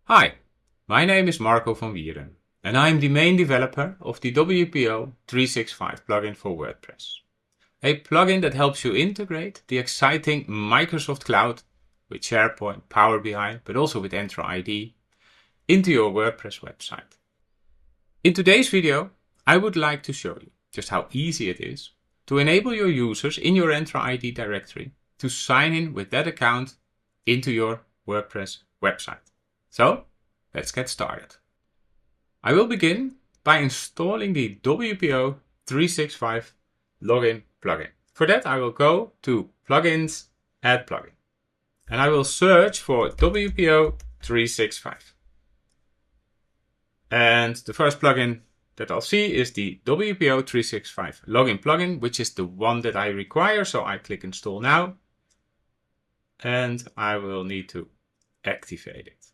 Hi, my name is Marco van Wieren and I'm the main developer of the WPO365 plugin for WordPress. A plugin that helps you integrate the exciting Microsoft Cloud with SharePoint, Power BI, but also with Entra ID into your WordPress website. In today's video, I would like to show you just how easy it is to enable your users in your Entra ID directory to sign in with that account into your WordPress website. So let's get started. I will begin by installing the WPO365 login plugin. For that, I will go to Plugins, Add Plugin, and I will search for WPO365. And the first plugin that I'll see is the WPO365 login plugin, which is the one that I require. So I click Install Now, and I will need to activate it.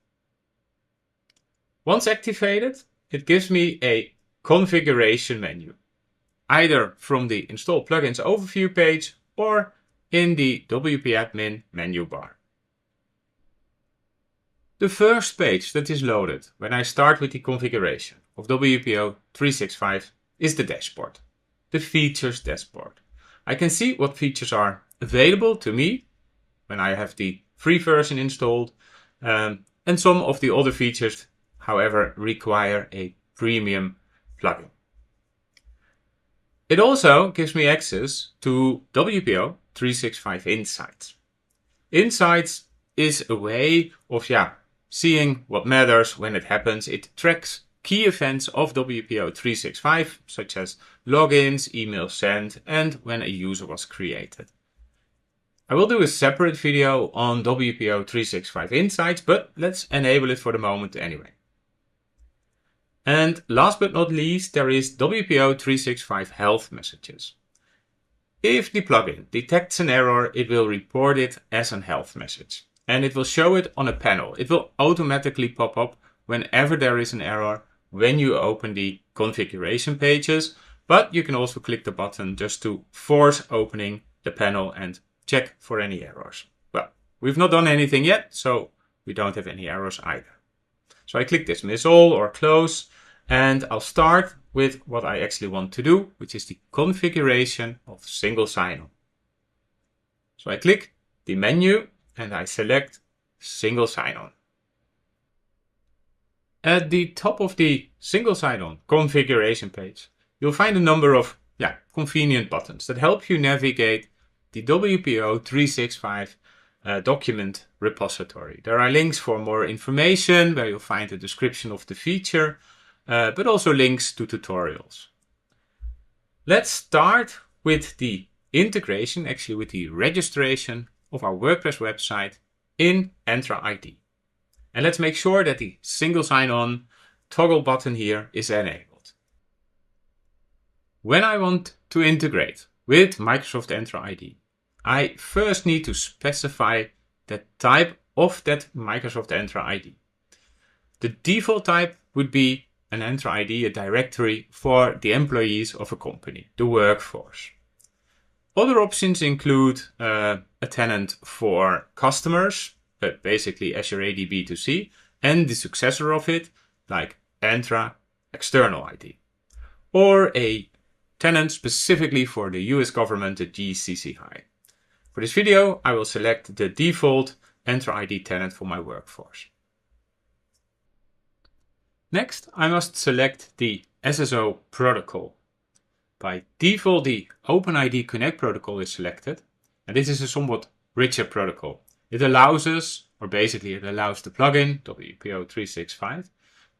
Once activated, it gives me a configuration menu, either from the Install Plugins overview page or in the WP Admin menu bar. The first page that is loaded when I start with the configuration of WPO365 is the dashboard, the features dashboard. I can see what features are available to me when I have the free version installed, and some of the other features, however, require a premium plugin. It also gives me access to WPO365 Insights. Insights is a way of seeing what matters when it happens. It tracks key events of WPO365, such as logins, email sent, and when a user was created. I will do a separate video on WPO365 Insights, but let's enable it for the moment anyway. And last but not least, there is WPO365 Health Messages. If the plugin detects an error, it will report it as a health message. And it will show it on a panel. It will automatically pop up whenever there is an error when you open the configuration pages. But you can also click the button just to force opening the panel and check for any errors. Well, we've not done anything yet, so we don't have any errors either. So I click Dismiss All or Close, and I'll start with what I actually want to do, which is the configuration of single sign-on. So I click the menu and I select Single Sign-On. At the top of the Single Sign-On configuration page, you'll find a number of convenient buttons that help you navigate the WPO365 document repository. There are links for more information where you'll find a description of the feature, but also links to tutorials. Let's start with the integration, actually with the registration of our WordPress website in Entra ID. And let's make sure that the single sign-on toggle button here is enabled. When I want to integrate with Microsoft Entra ID, I first need to specify the type of that Microsoft Entra ID. The default type would be an Entra ID, a directory for the employees of a company, the workforce. Other options include a tenant for customers, basically Azure AD B2C, and the successor of it, like Entra External ID, or a tenant specifically for the US government, the GCCI. For this video, I will select the default Entra ID tenant for my workforce. Next, I must select the SSO protocol. By default, the OpenID Connect protocol is selected, and this is a somewhat richer protocol. It allows us, or basically it allows the plugin, WPO365,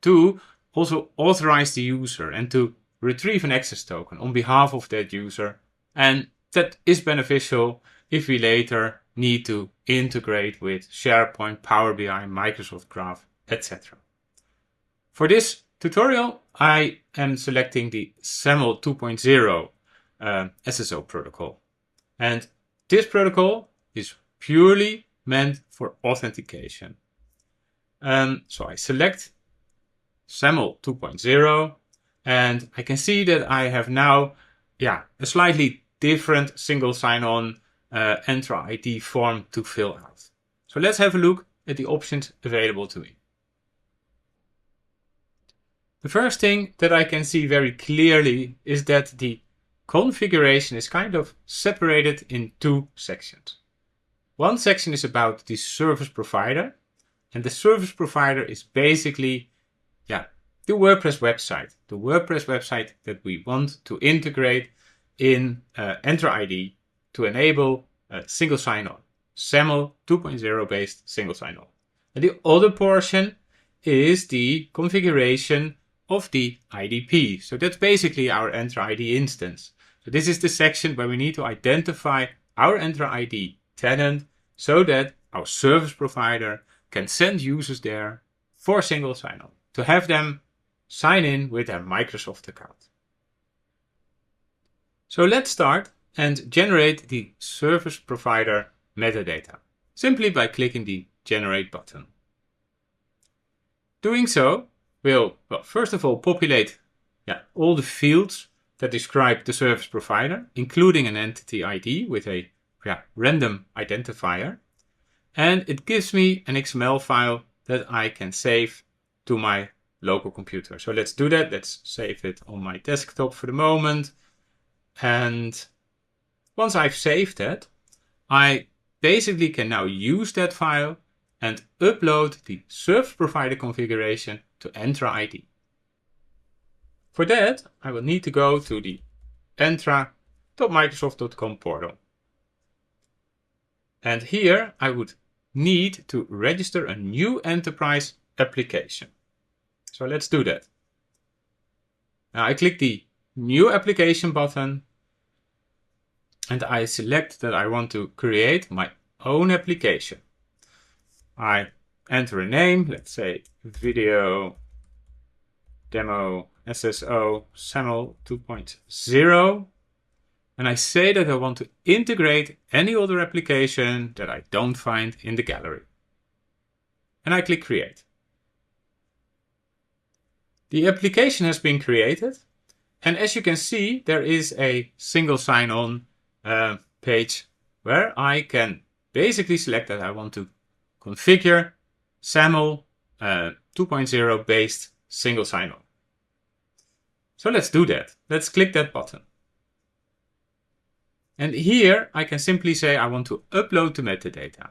to also authorize the user and to retrieve an access token on behalf of that user, and that is beneficial if we later need to integrate with SharePoint, Power BI, Microsoft Graph, etc. For this tutorial, I am selecting the SAML 2.0 SSO protocol. And this protocol is purely meant for authentication. So I select SAML 2.0, and I can see that I have now a slightly different single sign-on Entra ID form to fill out. So let's have a look at the options available to me. The first thing that I can see very clearly is that the configuration is kind of separated in two sections. One section is about the service provider, and the service provider is basically the WordPress website that we want to integrate in Entra ID to enable single sign-on, SAML 2.0 based single sign-on. And the other portion is the configuration of the IDP. So that's basically our Entra ID instance. So this is the section where we need to identify our Entra ID tenant so that our service provider can send users there for single sign-on, to have them sign in with their Microsoft account. So let's start and generate the service provider metadata, simply by clicking the Generate button. Doing so will, first of all, populate all the fields that describe the service provider, including an entity ID with a random identifier. And it gives me an XML file that I can save to my local computer. So let's do that. Let's save it on my desktop for the moment. And once I've saved that, I basically can now use that file and upload the service provider configuration to Entra ID. For that, I will need to go to the entra.microsoft.com portal. And here I would need to register a new enterprise application. So let's do that. Now I click the New Application button and I select that I want to create my own application. I enter a name, let's say Video Demo SSO SAML 2.0, and I say that I want to integrate any other application that I don't find in the gallery. And I click Create. The application has been created, and as you can see, there is a single sign-on page where I can basically select that I want to configure SAML 2.0 based single sign-on. So let's do that. Let's click that button. And here I can simply say I want to upload the metadata.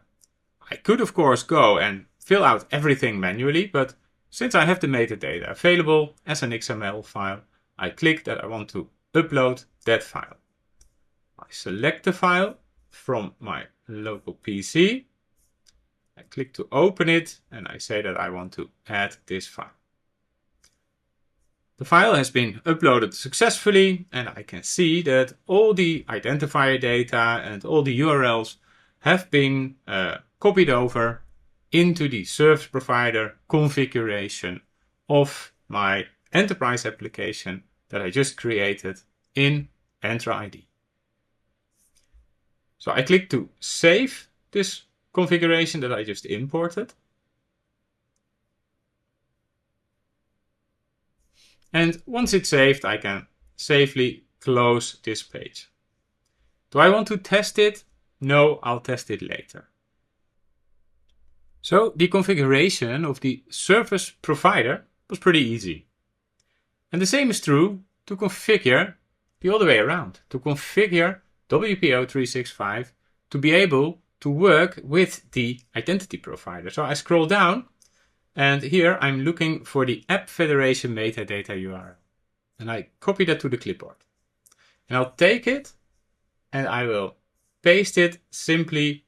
I could of course go and fill out everything manually, but since I have the metadata available as an XML file, I click that I want to upload that file. I select the file from my local PC. I click to open it and I say that I want to add this file. The file has been uploaded successfully and I can see that all the identifier data and all the URLs have been copied over into the service provider configuration of my enterprise application that I just created in Entra ID. So I click to save this configuration that I just imported. And once it's saved, I can safely close this page. Do I want to test it? No, I'll test it later. So the configuration of the service provider was pretty easy. And the same is true to configure the other way around, to configure WPO365 to be able to work with the identity provider. So I scroll down and here I'm looking for the App Federation metadata URL. And I copy that to the clipboard. And I'll take it and I will paste it simply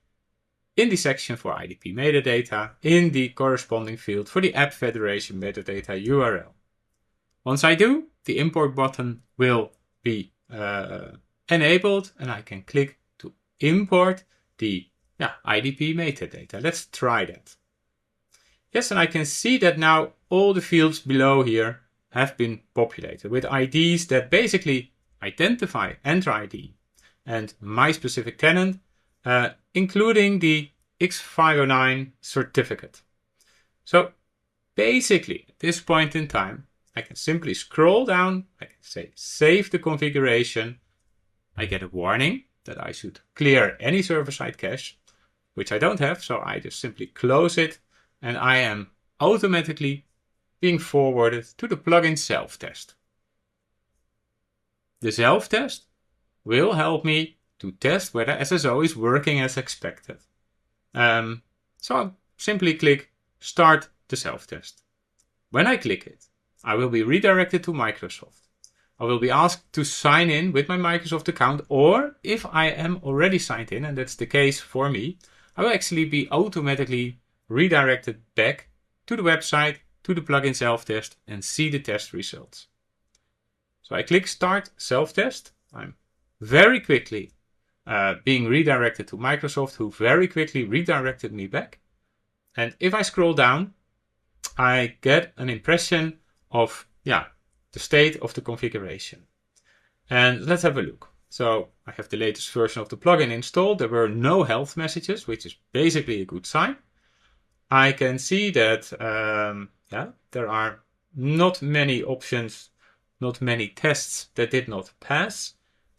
in the section for IDP metadata in the corresponding field for the App Federation metadata URL. Once I do, the import button will be enabled and I can click to import the IDP metadata. Let's try that. Yes, and I can see that now all the fields below here have been populated with IDs that basically identify Entra ID and my specific tenant, including the X509 certificate. So basically at this point in time, I can simply scroll down, I can say save the configuration. I get a warning that I should clear any server-side cache, which I don't have, so I just simply close it and I am automatically being forwarded to the plugin self-test. The self-test will help me to test whether SSO is working as expected. So I'll simply click Start the self-test. When I click it, I will be redirected to Microsoft. I will be asked to sign in with my Microsoft account, or if I am already signed in, and that's the case for me, I will actually be automatically redirected back to the website, to the plugin self-test, and see the test results. So I click Start Self-Test. I'm very quickly being redirected to Microsoft, who very quickly redirected me back. And if I scroll down, I get an impression of the state of the configuration. And let's have a look. So I have the latest version of the plugin installed. There were no health messages, which is basically a good sign. I can see that there are not many options, not many tests that did not pass.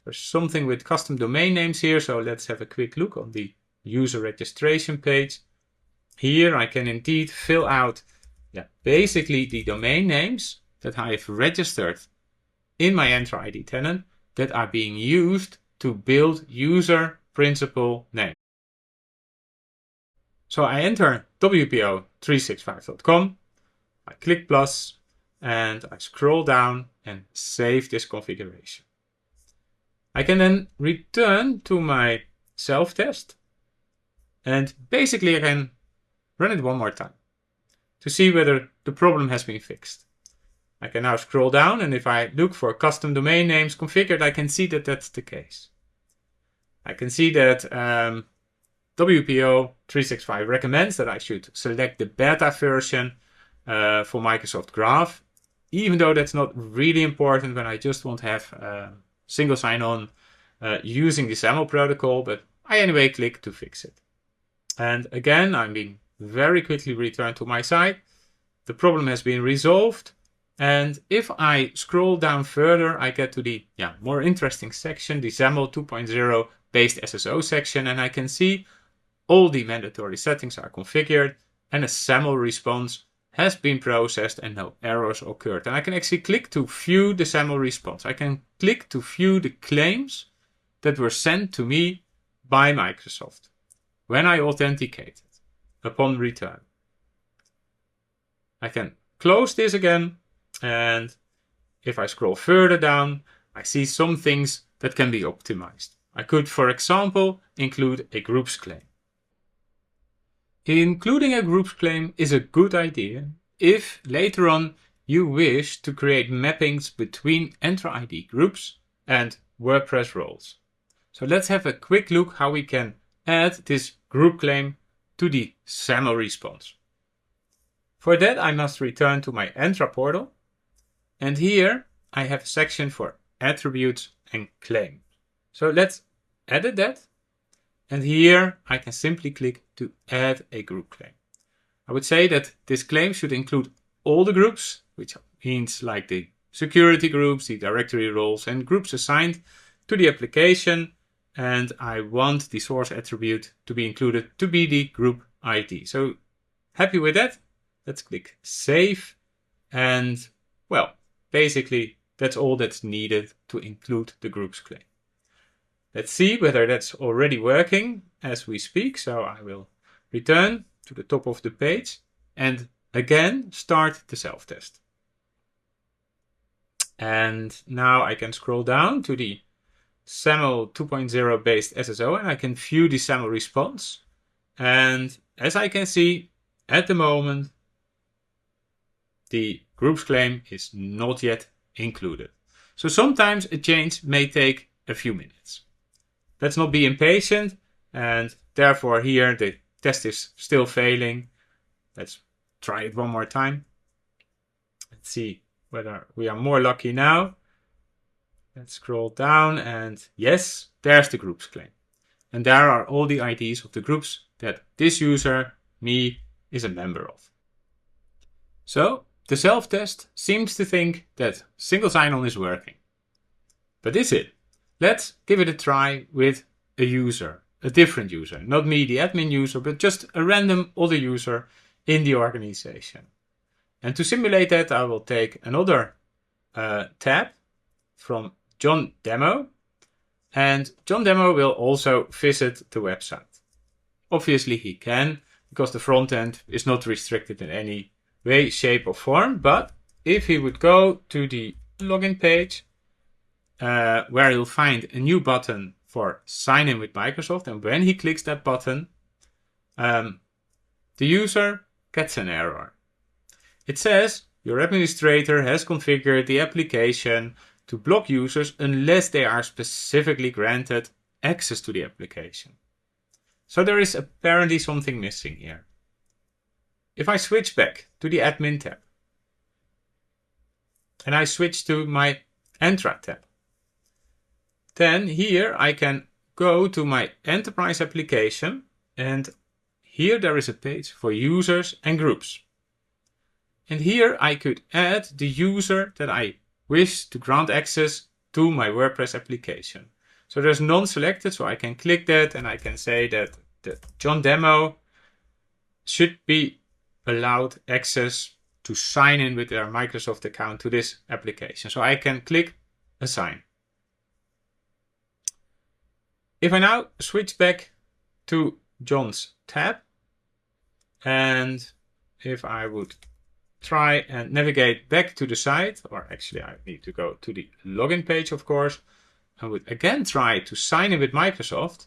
There's something with custom domain names here, so let's have a quick look on the user registration page. Here I can indeed fill out basically the domain names that I have registered in my Entra ID tenant that are being used to build user principal names. So I enter WPO365.com, I click plus, and I scroll down and save this configuration. I can then return to my self-test, and basically I can run it one more time to see whether the problem has been fixed. I can now scroll down, and if I look for custom domain names configured, I can see that that's the case. I can see that WPO365 recommends that I should select the beta version for Microsoft Graph, even though that's not really important when I just want to have single sign-on using the SAML protocol, but I anyway click to fix it. And again, I'm being very quickly returned to my site. The problem has been resolved. And if I scroll down further, I get to the more interesting section, the SAML 2.0 based SSO section, and I can see all the mandatory settings are configured and a SAML response has been processed and no errors occurred. And I can actually click to view the SAML response. I can click to view the claims that were sent to me by Microsoft when I authenticated upon return. I can close this again, and if I scroll further down, I see some things that can be optimized. I could, for example, include a groups claim. Including a groups claim is a good idea if later on you wish to create mappings between Entra ID groups and WordPress roles. So let's have a quick look how we can add this group claim to the SAML response. For that, I must return to my Entra portal, and here I have a section for attributes and claim. So let's edit that, and here I can simply click to add a group claim. I would say that this claim should include all the groups, which means like the security groups, the directory roles, and groups assigned to the application, and I want the source attribute to be included to be the group ID. So happy with that? Let's click Save, and well, basically that's all that's needed to include the groups claim. Let's see whether that's already working as we speak. So I will return to the top of the page and again start the self-test. And now I can scroll down to the SAML 2.0 based SSO and I can view the SAML response. And as I can see, at the moment, the groups claim is not yet included. So sometimes a change may take a few minutes. Let's not be impatient, and therefore here the test is still failing. Let's try it one more time. Let's see whether we are more lucky now. Let's scroll down, and yes, there's the groups claim. And there are all the IDs of the groups that this user, me, is a member of. So the self-test seems to think that single sign-on is working. But is it? Let's give it a try with a user, a different user, not me, the admin user, but just a random other user in the organization. And to simulate that, I will take another tab from John Demo, and John Demo will also visit the website. Obviously he can, because the front end is not restricted in any way, shape or form, but if he would go to the login page, where he'll find a new button for sign in with Microsoft, and when he clicks that button, the user gets an error. It says your administrator has configured the application to block users unless they are specifically granted access to the application. So there is apparently something missing here. If I switch back to the admin tab and I switch to my Entra tab, then here I can go to my enterprise application, and here there is a page for users and groups. And here I could add the user that I wish to grant access to my WordPress application. So there's none selected, so I can click that and I can say that the John Demo should be allowed access to sign in with their Microsoft account to this application. So I can click Assign. If I now switch back to John's tab, and if I would try and navigate back to the site, or actually I need to go to the login page, of course, I would again try to sign in with Microsoft,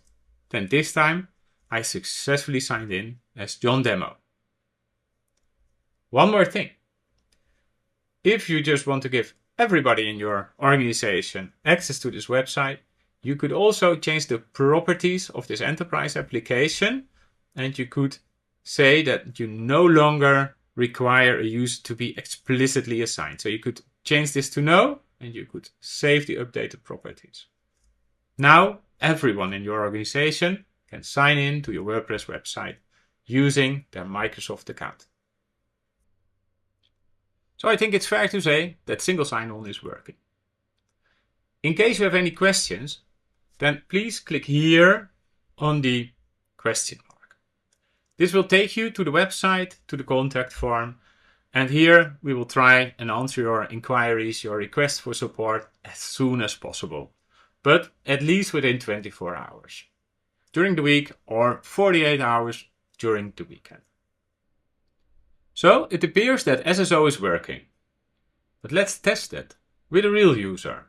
then this time I successfully signed in as John Demo. One more thing. If you just want to give everybody in your organization access to this website, you could also change the properties of this enterprise application, and you could say that you no longer require a user to be explicitly assigned. So you could change this to no, and you could save the updated properties. Now everyone in your organization can sign in to your WordPress website using their Microsoft account. So I think it's fair to say that single sign-on is working. In case you have any questions, then please click here on the question mark. This will take you to the website, to the contact form, and here we will try and answer your inquiries, your requests for support as soon as possible, but at least within 24 hours during the week or 48 hours during the weekend. So it appears that SSO is working, but let's test it with a real user.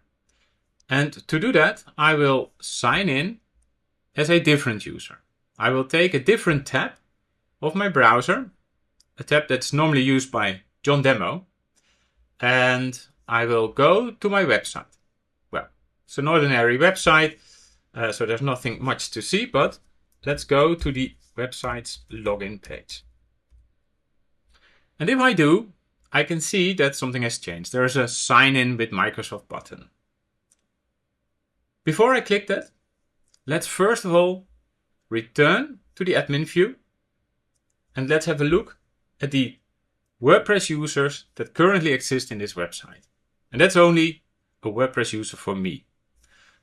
And to do that, I will sign in as a different user. I will take a different tab of my browser, a tab that's normally used by John Demo, and I will go to my website. Well, it's an ordinary website, so there's nothing much to see, but let's go to the website's login page. And if I do, I can see that something has changed. There is a sign in with Microsoft button. Before I click that, let's first of all return to the admin view, and let's have a look at the WordPress users that currently exist in this website. And that's only a WordPress user for me,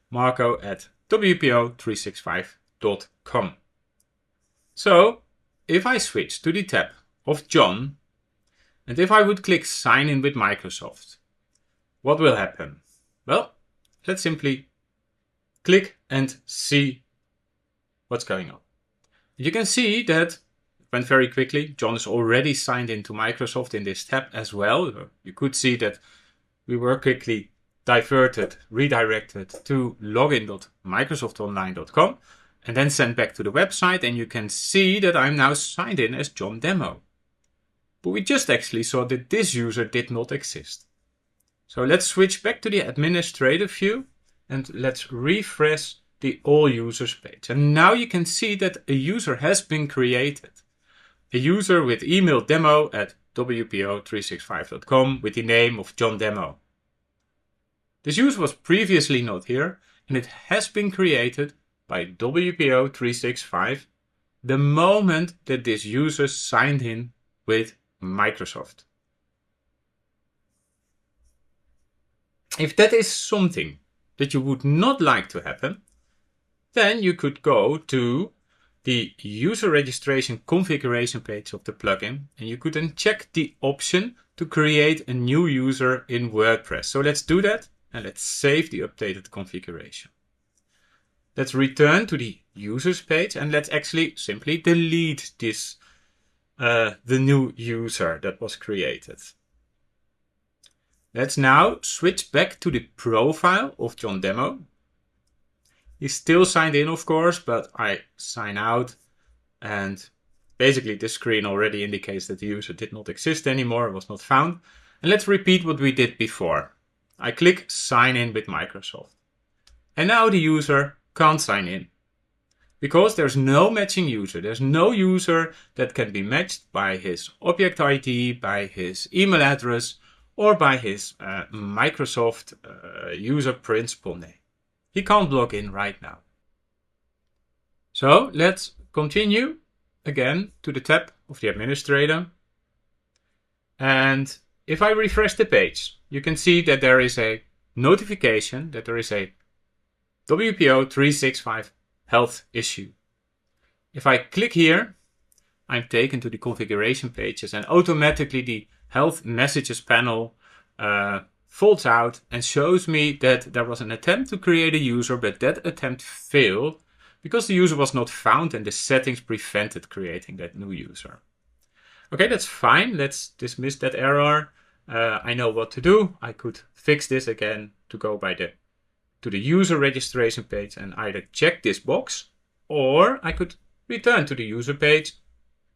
Marco at WPO365.com. So if I switch to the tab of John, and if I would click sign in with Microsoft, what will happen? Well, let's simply click and see what's going on. You can see that it went very quickly. John is already signed into Microsoft in this tab as well. You could see that we were quickly redirected to login.microsoftonline.com and then sent back to the website, and you can see that I'm now signed in as John Demo. But we just actually saw that this user did not exist. So let's switch back to the administrative view and let's refresh the all users page. And now you can see that a user has been created. A user with email demo at WPO365.com with the name of John Demo. This user was previously not here, and it has been created by WPO365 the moment that this user signed in with Microsoft. If that is something that you would not like to happen, then you could go to the user registration configuration page of the plugin, and you could then check the option to create a new user in WordPress. So let's do that, and let's save the updated configuration. Let's return to the users page, and let's actually simply delete this the new user that was created. Let's now switch back to the profile of John Demo. He's still signed in, of course, but I sign out, and basically this screen already indicates that the user did not exist anymore, was not found. And let's repeat what we did before. I click sign in with Microsoft. And now the user can't sign in because there's no matching user. There's no user that can be matched by his object ID, by his email address, or by his Microsoft user principal name. He can't log in right now. So let's continue again to the tab of the administrator. And if I refresh the page, you can see that there is a notification that there is a WPO365 health issue. If I click here, I'm taken to the configuration pages, and automatically the health messages panel folds out and shows me that there was an attempt to create a user, but that attempt failed because the user was not found and the settings prevented creating that new user. Okay, that's fine. Let's dismiss that error. I know what to do. I could fix this again to go to the user registration page and either check this box, or I could return to the user page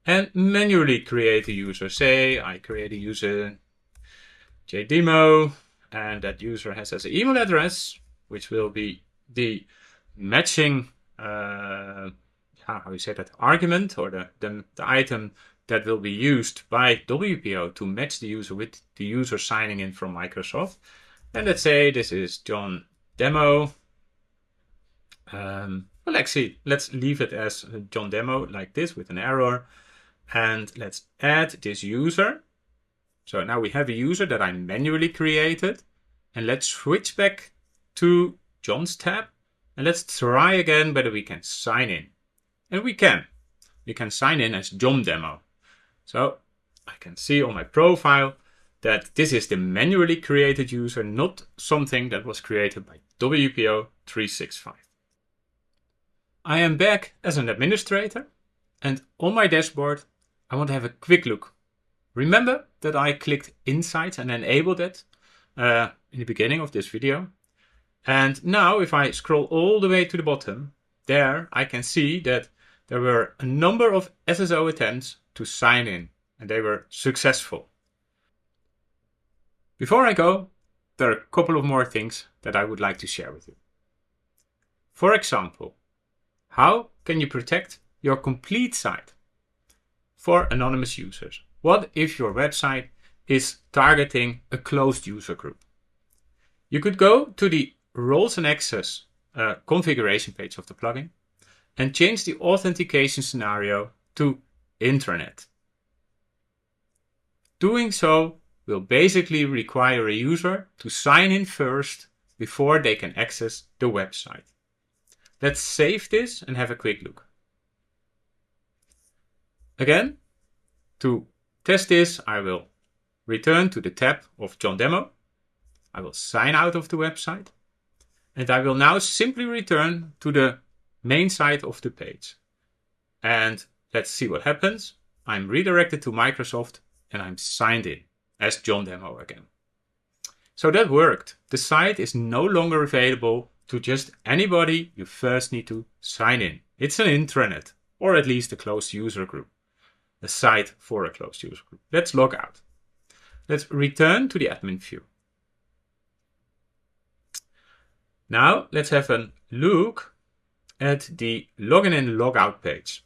and manually create a user. Say I create a user JDemo, and that user has as an email address, which will be the matching, how you say that, argument, or the item that will be used by WPO to match the user with the user signing in from Microsoft. And let's say this is John Demo. Well, actually, let's leave it as John Demo like this with an error. And let's add this user. So now we have a user that I manually created. And let's switch back to John's tab. And let's try again whether we can sign in. And we can. We can sign in as John Demo. So I can see on my profile that this is the manually created user, not something that was created by WPO365. I am back as an administrator, and on my dashboard, I want to have a quick look. Remember that I clicked Insights and enabled it in the beginning of this video. And now if I scroll all the way to the bottom, there I can see that there were a number of SSO attempts to sign in, and they were successful. Before I go, there are a couple of more things that I would like to share with you. For example, how can you protect your complete site for anonymous users? What if your website is targeting a closed user group? You could go to the roles and access configuration page of the plugin and change the authentication scenario to intranet. Doing so will basically require a user to sign in first before they can access the website. Let's save this and have a quick look. Again, to test this, I will return to the tab of John Demo. I will sign out of the website, and I will now simply return to the main site of the page. And let's see what happens. I'm redirected to Microsoft and I'm signed in as John Demo again. So that worked. The site is no longer available to just anybody. You first need to sign in. It's an intranet, or at least a closed user group. A site for a closed user group. Let's log out. Let's return to the admin view. Now let's have a look at the login and logout page.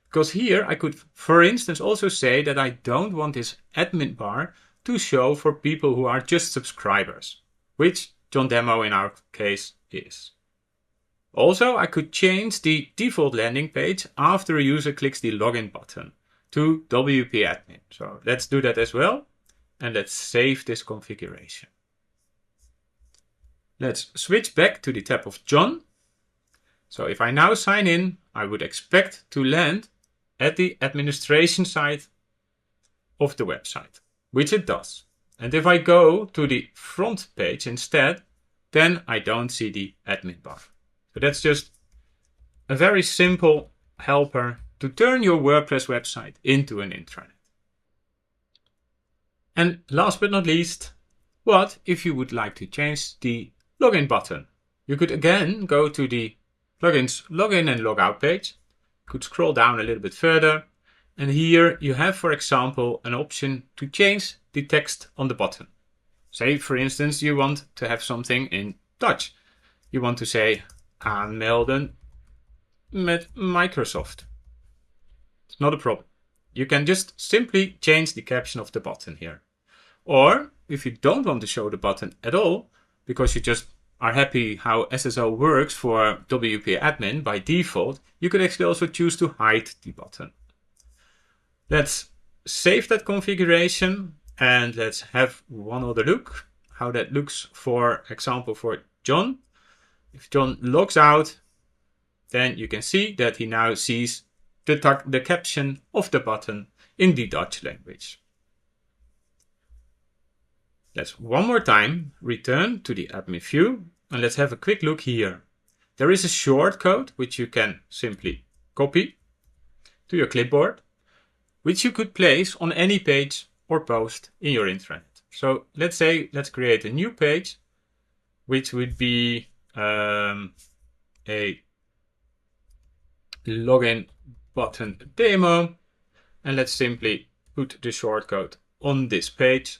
Because here I could, for instance, also say that I don't want this admin bar to show for people who are just subscribers, which John Demo in our case is. Also, I could change the default landing page after a user clicks the login button to WP admin. So let's do that as well. And let's save this configuration. Let's switch back to the tab of John. So if I now sign in, I would expect to land at the administration side of the website, which it does. And if I go to the front page instead, then I don't see the admin bar. So that's just a very simple helper to turn your WordPress website into an intranet. And last but not least, what if you would like to change the login button? You could again go to the plugins login and logout page. You could scroll down a little bit further. And here you have, for example, an option to change the text on the button. Say, for instance, you want to have something in Dutch. You want to say, aanmelden met Microsoft. It's not a problem. You can just simply change the caption of the button here. Or if you don't want to show the button at all, because you just are happy how SSO works for WP admin by default, you could actually also choose to hide the button. Let's save that configuration and let's have one other look how that looks, for example, for John. If John logs out, then you can see that he now sees the caption of the button in the Dutch language. Let's one more time return to the admin view and let's have a quick look here. There is a shortcode which you can simply copy to your clipboard, which you could place on any page or post in your intranet. So let's create a new page, which would be a login button demo. And let's simply put the shortcode on this page.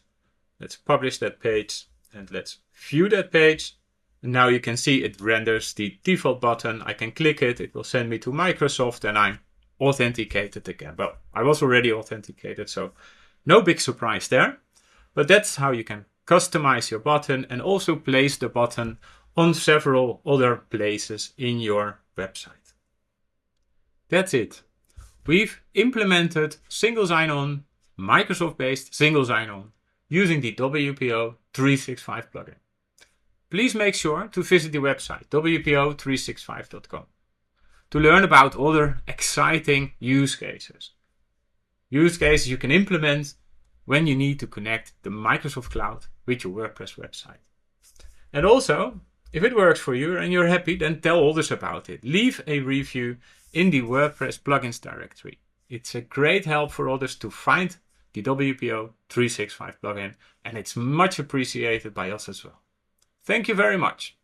Let's publish that page and let's view that page. And now you can see it renders the default button. I can click it. It will send me to Microsoft and I'm authenticated again. Well, I was already authenticated, so no big surprise there. But that's how you can customize your button and also place the button on several other places in your website. That's it. We've implemented single sign-on, Microsoft-based single sign-on, using the WPO365 plugin. Please make sure to visit the website WPO365.com to learn about other exciting use cases. Use cases you can implement when you need to connect the Microsoft Cloud with your WordPress website. And also, if it works for you and you're happy, then tell others about it. Leave a review in the WordPress plugins directory. It's a great help for others to find the WPO365 plugin, and it's much appreciated by us as well. Thank you very much.